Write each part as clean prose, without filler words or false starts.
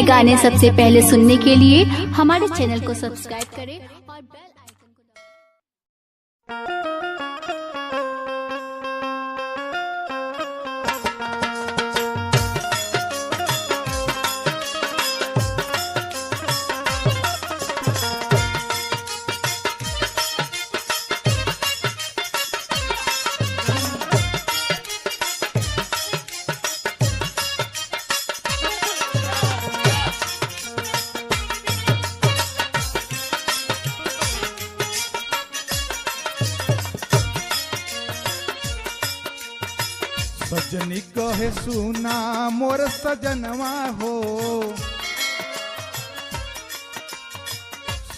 नए गाने सबसे पहले सुनने के लिए हमारे चैनल को सब्सक्राइब करें और बेल आइकन को दबाएं। सजनी कहे सुना मोर सजनवा हो,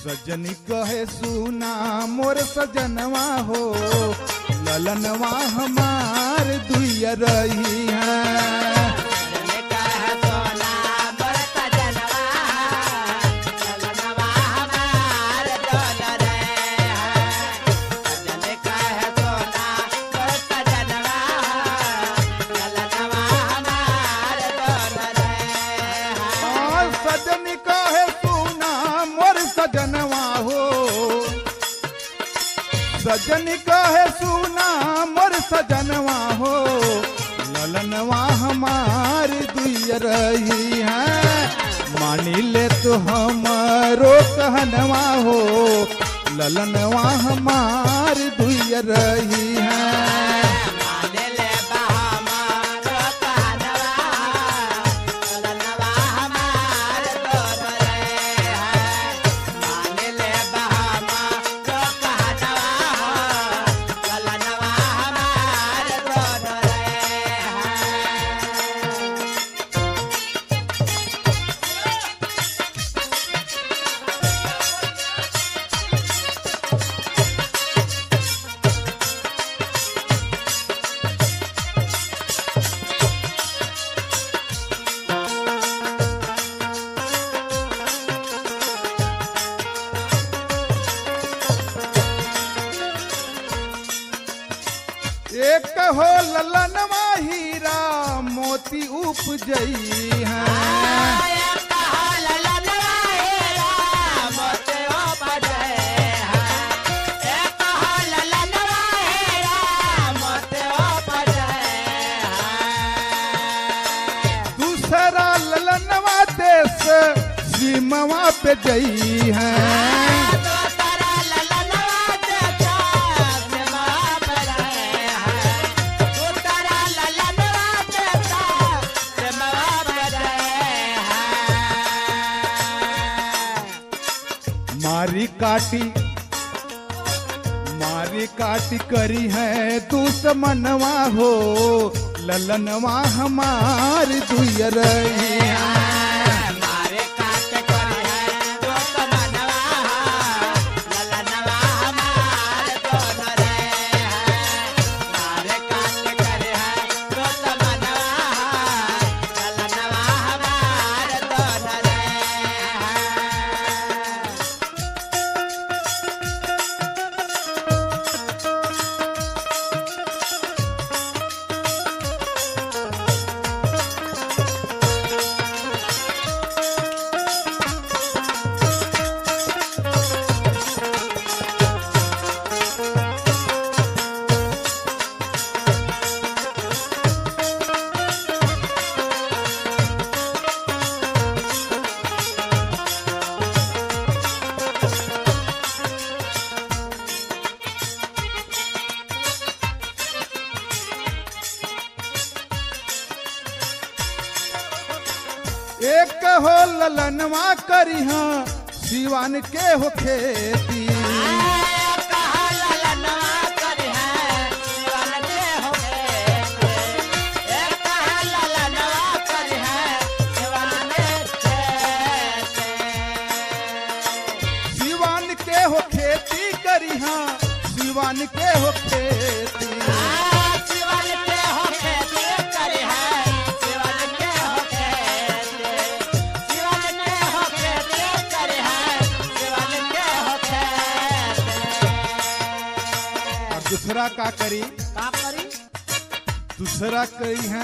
सजनी कहे सुना मोर सजनवा हो, ललनवा हमार दुइया रही है। सजनी कहे सुना मोर सजनवा हो, सजनी कहे सुना मोर सजनवा हो, ललनवा हमार दुइया रही है। मानी ले तो हमरो कहनवा हो, ललनवा हमार दुइया रही है। एक हो ललनवा हीरा मोती उपजई है, दूसरा ललनवा देश सीमावा पे जई है। मारी काटी करी है दुश्मनवा हो, ललनवा हमार दुइया रही है। एक हो ललनवा करी हाँ सिवान के हो खेती, सिवान के हो खेती करी हाँ सिवान के हो खेती। दूसरा का करी दूसरा करी है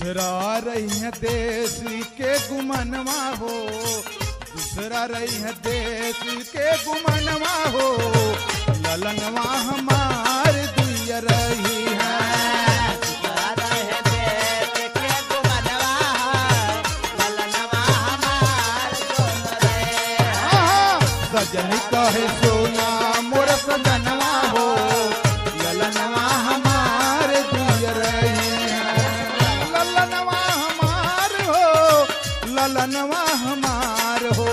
दूसरा रही है देश के गुमनवा हो, दूसरा रही है देश के गुमनवा हो, ललनवा हमार दुइया रही है। सजनी कहे सोना मोर सजनवा हो, ललनवा हमार दुइया रही है। ललनवा हमार हो, ललनवा हमार हो,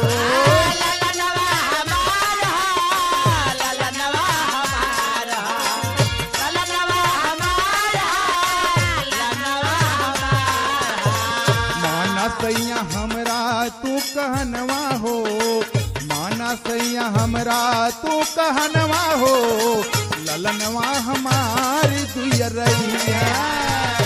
माना सैया हमरा तू कहनवा हो, माना सैया हमरा तू कहनवा हो, ललनवा हमारी दुइया रही है।